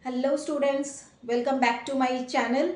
Hello students, welcome back to my channel.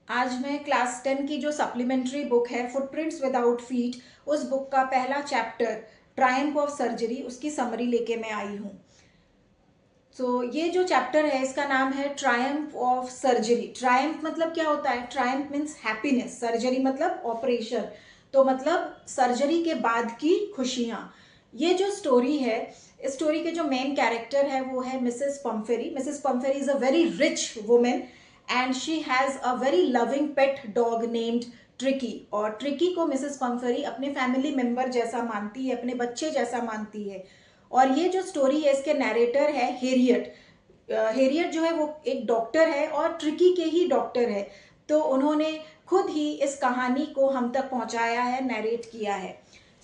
आज मैं class 10 की जो सप्लीमेंट्री बुक है फुटप्रिंट्स विदाउट फीट, उस बुक का पहला चैप्टर ट्रायम्फ ऑफ सर्जरी, उसकी समरी लेके मैं आई हूँ। ये जो चैप्टर है इसका नाम है ट्रायम्फ ऑफ सर्जरी। ट्रायम्फ मतलब क्या होता है? ट्रायम्फ मीन्स हैप्पीनेस, सर्जरी मतलब ऑपरेशन, तो मतलब सर्जरी के बाद की खुशियाँ। ये जो स्टोरी है, इस स्टोरी के जो मेन कैरेक्टर है वो है Mrs Pumphrey. Mrs Pumphrey is a very rich women and she has a very loving pet dog named Tricki. और ट्रिकी को मिसेस पम्फेरी अपने फैमिली मेंबर जैसा मानती है, अपने बच्चे जैसा मानती है। और ये जो स्टोरी है इसके नरेटर है हेरियट। हेरियट जो है वो एक डॉक्टर है और ट्रिकी के ही डॉक्टर है, तो उन्होंने खुद ही इस कहानी को हम तक पहुंचाया है, नरेट किया है।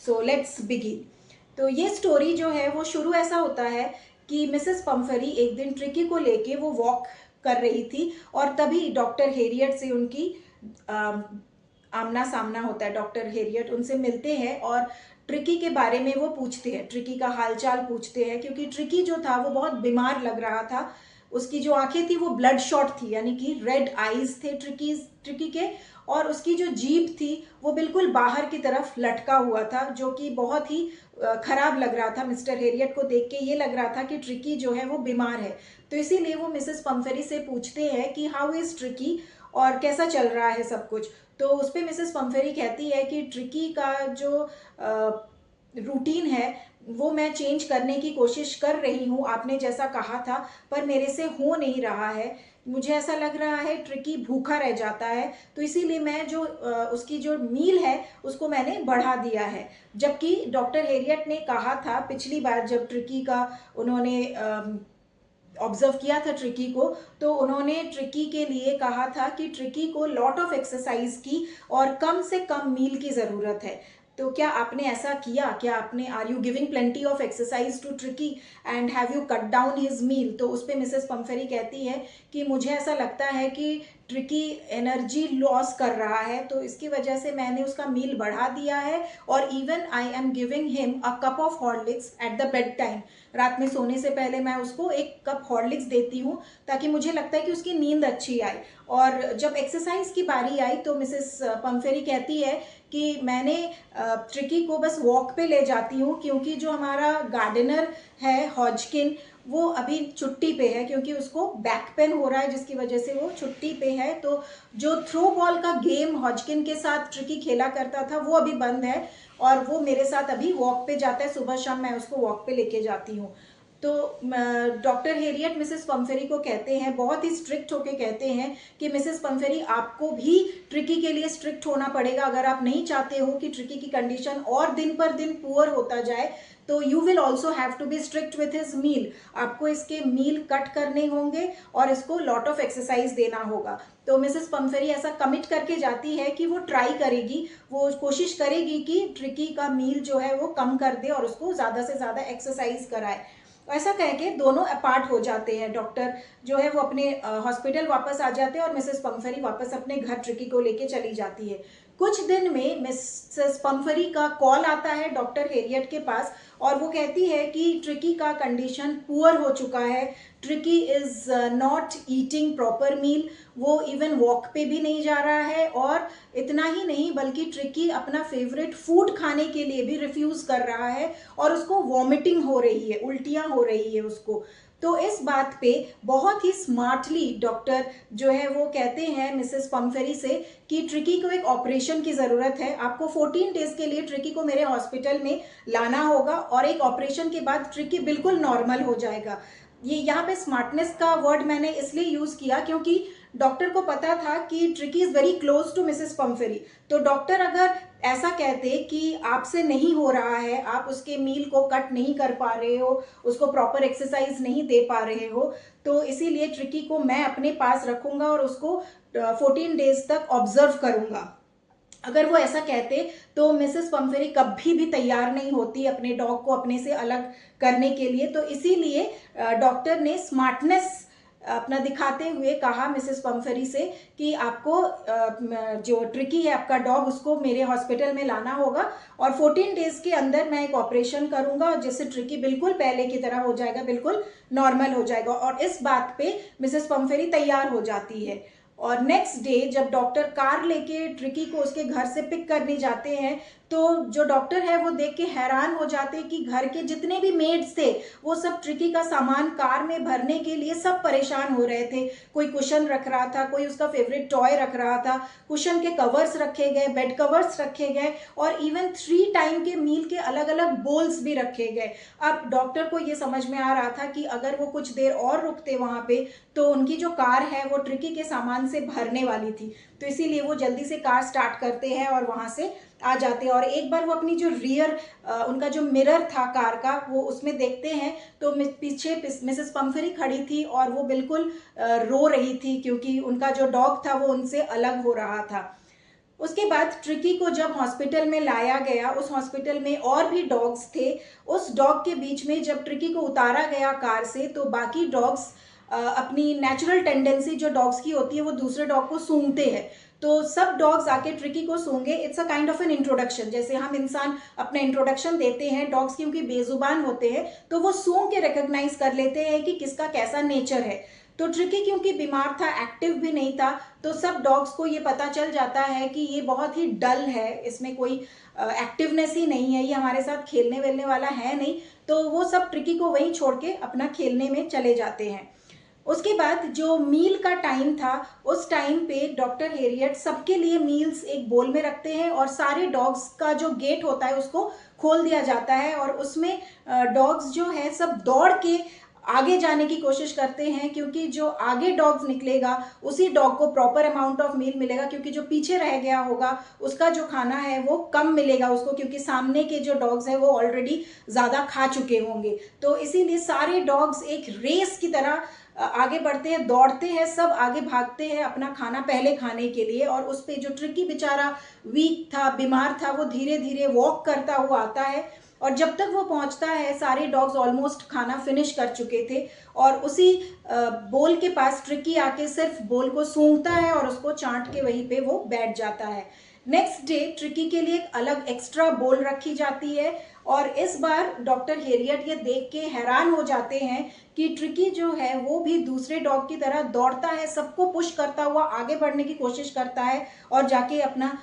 So let's begin. तो ये स्टोरी जो है वो शुरू ऐसा होता है कि मिसेस पम्फरी एक दिन ट्रिकी को लेके वो वॉक कर रही थी और तभी डॉक्टर हेरियट से उनकी आमना सामना होता है। डॉक्टर हेरियट उनसे मिलते हैं और ट्रिकी के बारे में वो पूछते हैं, ट्रिकी का हालचाल पूछते हैं, क्योंकि ट्रिकी जो था वो बहुत बीमार लग रहा था। उसकी जो आंखें थी वो ब्लड शॉट थी, यानी कि रेड आईज थे ट्रिकी के, और उसकी जो जीभ थी वो बिल्कुल बाहर की तरफ लटका हुआ था, जो कि बहुत ही खराब लग रहा था। मिस्टर हेरियट को देख के ये लग रहा था कि ट्रिकी जो है वो बीमार है। तो इसीलिए वो मिसेस पम्फेरी से पूछते हैं कि हाउ इज ट्रिकी, और कैसा चल रहा है सब कुछ। तो उस पर मिसेस पम्फेरी कहती है कि ट्रिकी का जो रूटीन है वो मैं चेंज करने की कोशिश कर रही हूँ, आपने जैसा कहा था, पर मेरे से हो नहीं रहा है। मुझे ऐसा लग रहा है ट्रिकी भूखा रह जाता है, तो इसीलिए मैं जो उसकी जो मील है उसको मैंने बढ़ा दिया है। जबकि डॉक्टर हेरियट ने कहा था पिछली बार जब ट्रिकी का उन्होंने ऑब्जर्व किया था ट्रिकी को, तो उन्होंने ट्रिकी के लिए कहा था कि ट्रिकी को लॉट ऑफ एक्सरसाइज की और कम से कम मील की ज़रूरत है। तो क्या आपने ऐसा किया? क्या आपने, are you giving plenty of exercise to Tricki and have you cut down his meal? तो उस पर मिसेस पम्फेरी कहती है कि मुझे ऐसा लगता है कि ट्रिकी एनर्जी लॉस कर रहा है, तो इसकी वजह से मैंने उसका मील बढ़ा दिया है। और even I am giving him a cup of Horlicks at the bed time. रात में सोने से पहले मैं उसको एक कप हॉर्लिक्स देती हूँ, ताकि मुझे लगता है कि उसकी नींद अच्छी आए। और जब एक्सरसाइज की बारी आई तो मिसेस पम्फेरी कहती है कि मैंने ट्रिकी को बस वॉक पे ले जाती हूँ, क्योंकि जो हमारा गार्डनर है हॉजकिन, वो अभी छुट्टी पे है, क्योंकि उसको बैक पेन हो रहा है जिसकी वजह से वो छुट्टी पे है। तो जो थ्रो बॉल का गेम हॉजकिन के साथ ट्रिकी खेला करता था वो अभी बंद है, और वो मेरे साथ अभी वॉक पे जाता है, सुबह शाम मैं उसको वॉक पे लेके जाती हूँ। तो डॉक्टर हेरियट मिसेस पम्फेरी को कहते हैं, बहुत ही स्ट्रिक्ट होके कहते हैं कि मिसेस पम्फेरी आपको भी ट्रिकी के लिए स्ट्रिक्ट होना पड़ेगा। अगर आप नहीं चाहते हो कि ट्रिकी की कंडीशन और दिन पर दिन पुअर होता जाए, तो you will also have to be strict with his meal. आपको इसके मील कट करने होंगे और इसको लॉट ऑफ एक्सरसाइज देना होगा। तो मिसेस पम्फेरी ऐसा कमिट करके जाती है कि वो ट्राई करेगी, वो कोशिश करेगी कि ट्रिकी का मील जो है वो कम कर दे और उसको ज़्यादा से ज़्यादा एक्सरसाइज कराए। ऐसा कह के दोनों अपार्ट हो जाते हैं। डॉक्टर जो है वो अपने हॉस्पिटल वापस आ जाते हैं और मिसेस पम्फेरी वापस अपने घर ट्रिकी को लेके चली जाती है। कुछ दिन में मिसेस पम्फेरी का कॉल आता है डॉक्टर हेरियट के पास, और वो कहती है कि ट्रिकी का कंडीशन पुअर हो चुका है। Tricki is not eating proper meal, वो इवन वॉक पे भी नहीं जा रहा है, और इतना ही नहीं बल्कि ट्रिकी अपना फेवरेट फूड खाने के लिए भी रिफ्यूज कर रहा है, और उसको वॉमिटिंग हो रही है, उल्टियां हो रही है उसको। तो इस बात पे बहुत ही स्मार्टली डॉक्टर जो है वो कहते हैं मिसेस पम्फेरी से कि ट्रिकी को एक ऑपरेशन की ज़रूरत है, आपको 14 डेज के लिए ट्रिकी को मेरे हॉस्पिटल में लाना होगा, और एक ऑपरेशन के बाद ट्रिकी बिल्कुल नॉर्मल हो जाएगा। ये यहाँ पे स्मार्टनेस का वर्ड मैंने इसलिए यूज़ किया क्योंकि डॉक्टर को पता था कि Tricki is very close to Mrs Pumphrey. तो डॉक्टर अगर ऐसा कहते कि आपसे नहीं हो रहा है, आप उसके मील को कट नहीं कर पा रहे हो, उसको प्रॉपर एक्सरसाइज नहीं दे पा रहे हो, तो इसीलिए ट्रिकी को मैं अपने पास रखूंगा और उसको 14 डेज तक ऑब्जर्व करूंगा। अगर वो ऐसा कहते तो मिसेस पम्फेरी कभी भी तैयार नहीं होती अपने डॉग को अपने से अलग करने के लिए। तो इसीलिए डॉक्टर ने स्मार्टनेस अपना दिखाते हुए कहा मिसेस पम्फरी से कि आपको जो ट्रिकी है आपका डॉग, उसको मेरे हॉस्पिटल में लाना होगा और 14 डेज के अंदर मैं एक ऑपरेशन करूंगा जिससे ट्रिकी बिल्कुल पहले की तरह हो जाएगा, बिल्कुल नॉर्मल हो जाएगा। और इस बात पे मिसेस पम्फरी तैयार हो जाती है। और नेक्स्ट डे जब डॉक्टर कार लेके ट्रिकी को उसके घर से पिक करने जाते हैं तो जो डॉक्टर है वो देख के हैरान हो जाते हैं कि घर के जितने भी मेड्स थे वो सब ट्रिकी का सामान कार में भरने के लिए सब परेशान हो रहे थे। कोई कुशन रख रहा था, कोई उसका फेवरेट टॉय रख रहा था, कुशन के कवर्स रखे गए, बेड कवर्स रखे गए और इवन 3 टाइम के मील के अलग अलग बोल्स भी रखे गए। अब डॉक्टर को ये समझ में आ रहा था कि अगर वो कुछ देर और रुकते वहां पे तो उनकी जो कार है वो ट्रिकी के सामान से भरने वाली थी। तो इसीलिए वो जल्दी से कार स्टार्ट करते हैं और वहां से आ जाते हैं। और एक बार वो अपनी जो रियर उनका जो मिरर था कार का वो उसमें देखते हैं तो पीछे मिसेस पम्फरी खड़ी थी और वो बिल्कुल रो रही थी क्योंकि उनका जो डॉग था वो उनसे अलग हो रहा था। उसके बाद ट्रिकी को जब हॉस्पिटल में लाया गया, उस हॉस्पिटल में और भी डॉग्स थे। उस डॉग के बीच में जब ट्रिकी को उतारा गया कार से तो बाकी डॉग्स अपनी नेचुरल टेंडेंसी जो डॉग्स की होती है वो दूसरे डॉग को सूंघते हैं। तो सब डॉग्स आके ट्रिकी को सूंघे। It's a kind of an introduction, जैसे हम इंसान अपना इंट्रोडक्शन देते हैं, डॉग्स क्योंकि बेजुबान होते हैं तो वो सूंघ के रिकॉग्नाइज कर लेते हैं कि किसका कैसा नेचर है। तो ट्रिकी क्योंकि बीमार था, एक्टिव भी नहीं था, तो सब डॉग्स को ये पता चल जाता है कि ये बहुत ही डल है, इसमें कोई एक्टिवनेस ही नहीं है, ये हमारे साथ खेलने वेलने वाला है नहीं। तो वो सब ट्रिकी को वहीं छोड़ के अपना खेलने में चले जाते हैं। उसके बाद जो मील का टाइम था उस टाइम पे डॉक्टर हेरियट सबके लिए मील्स एक बोल में रखते हैं और सारे डॉग्स का जो गेट होता है उसको खोल दिया जाता है और उसमें डॉग्स जो है सब दौड़ के आगे जाने की कोशिश करते हैं क्योंकि जो आगे डॉग्स निकलेगा उसी डॉग को प्रॉपर अमाउंट ऑफ मील मिलेगा, क्योंकि जो पीछे रह गया होगा उसका जो खाना है वो कम मिलेगा उसको, क्योंकि सामने के जो डॉग्स हैं वो ऑलरेडी ज़्यादा खा चुके होंगे। तो इसीलिए सारे डॉग्स एक रेस की तरह आगे बढ़ते हैं, दौड़ते हैं, सब आगे भागते हैं अपना खाना पहले खाने के लिए। और उस पे जो ट्रिकी बेचारा वीक था, बीमार था, वो धीरे धीरे वॉक करता हुआ आता है और जब तक वो पहुंचता है सारे डॉग्स ऑलमोस्ट खाना फिनिश कर चुके थे और उसी बोल के पास ट्रिकी आके सिर्फ बोल को सूंघता है और उसको चाट के वहीं पे वो बैठ जाता है। नेक्स्ट डे ट्रिकी के लिए एक अलग एक्स्ट्रा बोल रखी जाती है और इस बार डॉक्टर हेरियट ये देख के हैरान हो जाते हैं कि ट्रिकी जो है वो भी दूसरे डॉग की तरह दौड़ता है, सबको पुश करता हुआ आगे बढ़ने की कोशिश करता है और जाके अपना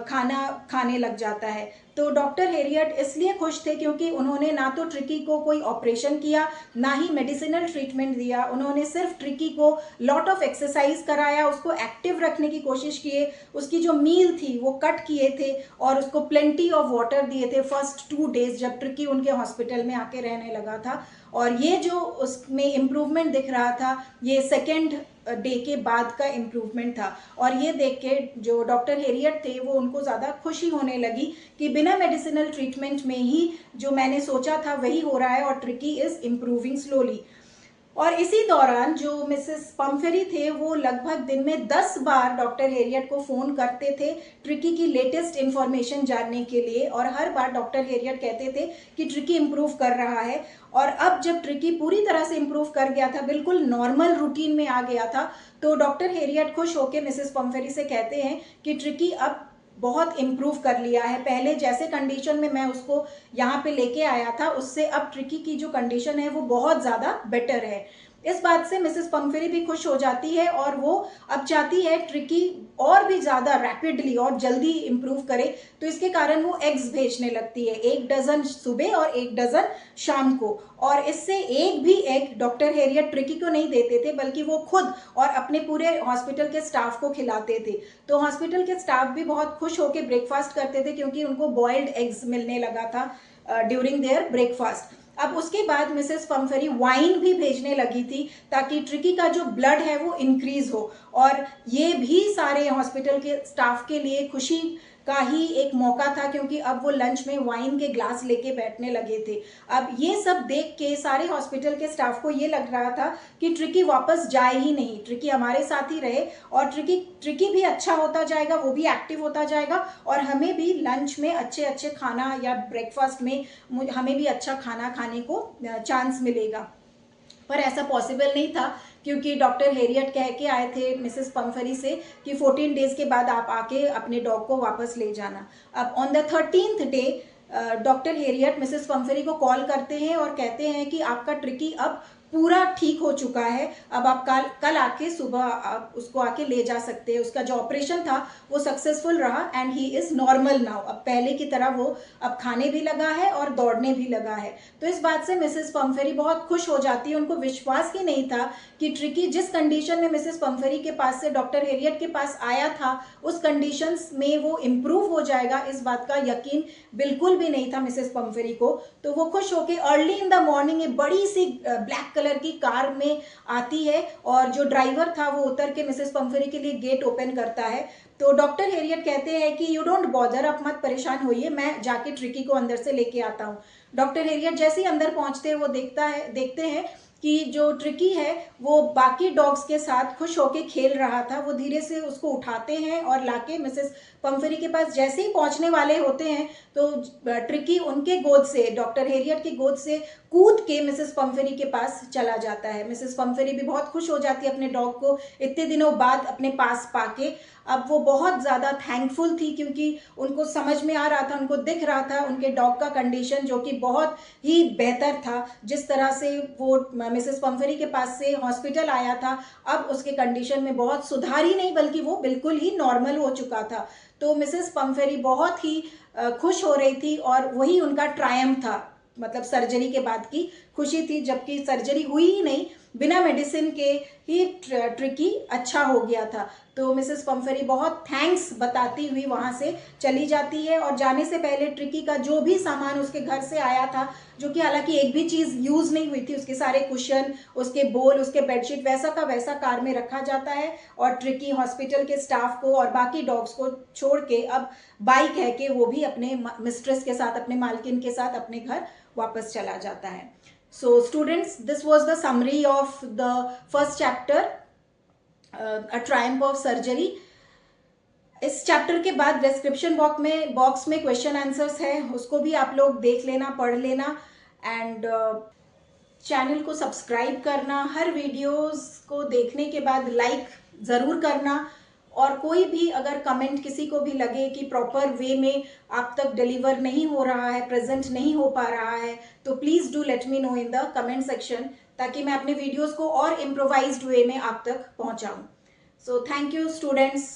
खाना खाने लग जाता है। तो डॉक्टर हेरियट इसलिए खुश थे क्योंकि उन्होंने ना तो ट्रिकी को कोई ऑपरेशन किया, ना ही मेडिसिनल ट्रीटमेंट दिया, उन्होंने सिर्फ ट्रिकी को लॉट ऑफ एक्सरसाइज कराया, उसको एक्टिव रखने की कोशिश किए, उसकी जो मील थी वो कट किए थे और उसको प्लेंटी ऑफ वाटर दिए थे फर्स्ट 2 डेज जब ट्रिकी उनके हॉस्पिटल में आके रहने लगा था। और ये जो उसमें इम्प्रूवमेंट दिख रहा था ये सेकेंड डे के बाद का इम्प्रूवमेंट था और ये देख के जो डॉक्टर हेरियट थे वो उनको ज़्यादा खुशी होने लगी कि बिना मेडिसिनल ट्रीटमेंट में ही जो मैंने सोचा था वही हो रहा है और ट्रिकी इज़ इम्प्रूविंग स्लोली। और इसी दौरान जो मिसेस पम्फरी थे वो लगभग दिन में 10 बार डॉक्टर हेरियट को फ़ोन करते थे ट्रिकी की लेटेस्ट इन्फॉर्मेशन जानने के लिए और हर बार डॉक्टर हेरियट कहते थे कि ट्रिकी इम्प्रूव कर रहा है। और अब जब ट्रिकी पूरी तरह से इम्प्रूव कर गया था, बिल्कुल नॉर्मल रूटीन में आ गया था, तो डॉक्टर हेरियट खुश होकर मिसेस पम्फरी से कहते हैं कि ट्रिकी अब बहुत इम्प्रूव कर लिया है, पहले जैसे कंडीशन में मैं उसको यहाँ पे लेके आया था उससे अब ट्रिकी की जो कंडीशन है वो बहुत ज़्यादा बेटर है। इस बात से मिसेस पम्फरी भी खुश हो जाती है और वो अब चाहती है ट्रिकी और भी ज़्यादा रैपिडली और जल्दी इम्प्रूव करे, तो इसके कारण वो एग्स भेजने लगती है, 1 डज़न सुबह और 1 डज़न शाम को। और इससे एक भी एग डॉक्टर हेरियट ट्रिकी को नहीं देते थे बल्कि वो खुद और अपने पूरे हॉस्पिटल के स्टाफ को खिलाते थे। तो हॉस्पिटल के स्टाफ भी बहुत खुश होकर ब्रेकफास्ट करते थे क्योंकि उनको बॉइल्ड एग्स मिलने लगा था ड्यूरिंग देयर ब्रेकफास्ट। अब उसके बाद मिसेस पम्फरी वाइन भी भेजने लगी थी ताकि ट्रिकी का जो ब्लड है वो इंक्रीज हो और ये भी सारे हॉस्पिटल के स्टाफ के लिए खुशी का ही एक मौका था क्योंकि अब वो लंच में वाइन के ग्लास लेके बैठने लगे थे। अब ये सब देख के सारे हॉस्पिटल के स्टाफ को ये लग रहा था कि ट्रिकी वापस जाए ही नहीं, ट्रिकी हमारे साथ ही रहे और ट्रिकी भी अच्छा होता जाएगा, वो भी एक्टिव होता जाएगा और हमें भी लंच में अच्छे अच्छे खाना या ब्रेकफास्ट में हमें भी अच्छा खाना खाने को चांस मिलेगा। पर ऐसा पॉसिबल नहीं था क्योंकि डॉक्टर हेरियट कह के आए थे मिसेस पम्फरी से कि 14 डेज के बाद आप आके अपने डॉग को वापस ले जाना। अब on the 13th day doctor Herriot Mrs Pumphrey को कॉल करते हैं और कहते हैं कि आपका ट्रिकी अब पूरा ठीक हो चुका है, अब आप कल आके सुबह आप उसको आके ले जा सकते हैं। उसका जो ऑपरेशन था वो सक्सेसफुल रहा and he is normal now. अब पहले की तरह वो अब खाने भी लगा है और दौड़ने भी लगा है। तो इस बात से मिसेस पम्फरी बहुत खुश हो जाती है। उनको विश्वास ही नहीं था कि ट्रिकी जिस कंडीशन में मिसेस पम्फरी के पास से डॉक्टर हेरियट के पास आया था उस कंडीशन में वो इम्प्रूव हो जाएगा, इस बात का यकीन बिल्कुल भी नहीं था मिसेस पम्फरी को। तो वो खुश होकर अर्ली इन द मॉर्निंग एक बड़ी सी ब्लैक कलर की कार में आती है और जो ड्राइवर था वो उतर के मिसेस पम्फरी के लिए गेट ओपन करता है। तो डॉक्टर हेरियट कहते हैं कि यू डोंट बॉदर, आप मत परेशान होइए, मैं जाके ट्रिकी को अंदर से लेके आता हूँ। डॉक्टर हेरियट जैसे ही अंदर पहुंचते हैं वो देखते हैं कि जो ट्रिकी है वो बाकी डॉग्स के साथ खुश होके खेल रहा था। वो धीरे से उसको उठाते हैं और लाके मिसेस पम्फरी के पास जैसे ही पहुंचने वाले होते हैं तो ट्रिकी उनके गोद से, डॉक्टर हेरियट की गोद से कूद के मिसेस पम्फरी के पास चला जाता है। मिसेस पम्फरी भी बहुत खुश हो जाती है अपने डॉग को इतने दिनों बाद अपने पास पाके। अब वो बहुत ज़्यादा थैंकफुल थी क्योंकि उनको समझ में आ रहा था, उनको दिख रहा था उनके डॉग का कंडीशन जो कि बहुत ही बेहतर था। जिस तरह से वो मिसेस पम्फरी के पास से हॉस्पिटल आया था अब उसके कंडीशन में बहुत सुधार ही नहीं बल्कि वो बिल्कुल ही नॉर्मल हो चुका था। तो मिसेस पम्फरी बहुत ही खुश हो रही थी और वही उनका ट्रायम्फ था, मतलब सर्जरी के बाद की खुशी थी, जबकि सर्जरी हुई ही नहीं, बिना मेडिसिन के ही ट्रिकी अच्छा हो गया था। तो मिसेस पम्फरी बहुत थैंक्स बताती हुई वहाँ से चली जाती है और जाने से पहले ट्रिकी का जो भी सामान उसके घर से आया था, जो कि हालांकि एक भी चीज़ यूज़ नहीं हुई थी, उसके सारे कुशन, उसके बोल, उसके बेडशीट वैसा का वैसा कार में रखा जाता है और ट्रिकी हॉस्पिटल के स्टाफ को और बाकी डॉग्स को छोड़ के अब बाइक है कि वो भी अपने मिस्ट्रेस के साथ, अपने मालकिन के साथ अपने घर वापस चला जाता है। So students, this was the summary of the first chapter, A Triumph of Surgery. इस चैप्टर के बाद डिस्क्रिप्शन बॉक्स में क्वेश्चन आंसर्स है, उसको भी आप लोग देख लेना, पढ़ लेना एंड चैनल को सब्सक्राइब करना। हर वीडियोस को देखने के बाद लाइक ज़रूर करना और कोई भी अगर कमेंट किसी को भी लगे कि प्रॉपर वे में आप तक डिलीवर नहीं हो रहा है, प्रेजेंट नहीं हो पा रहा है, तो please do let me know in the comment section ताकि मैं अपने वीडियोस को और इम्प्रोवाइज्ड वे में आप तक पहुंचाऊं। So thank you students.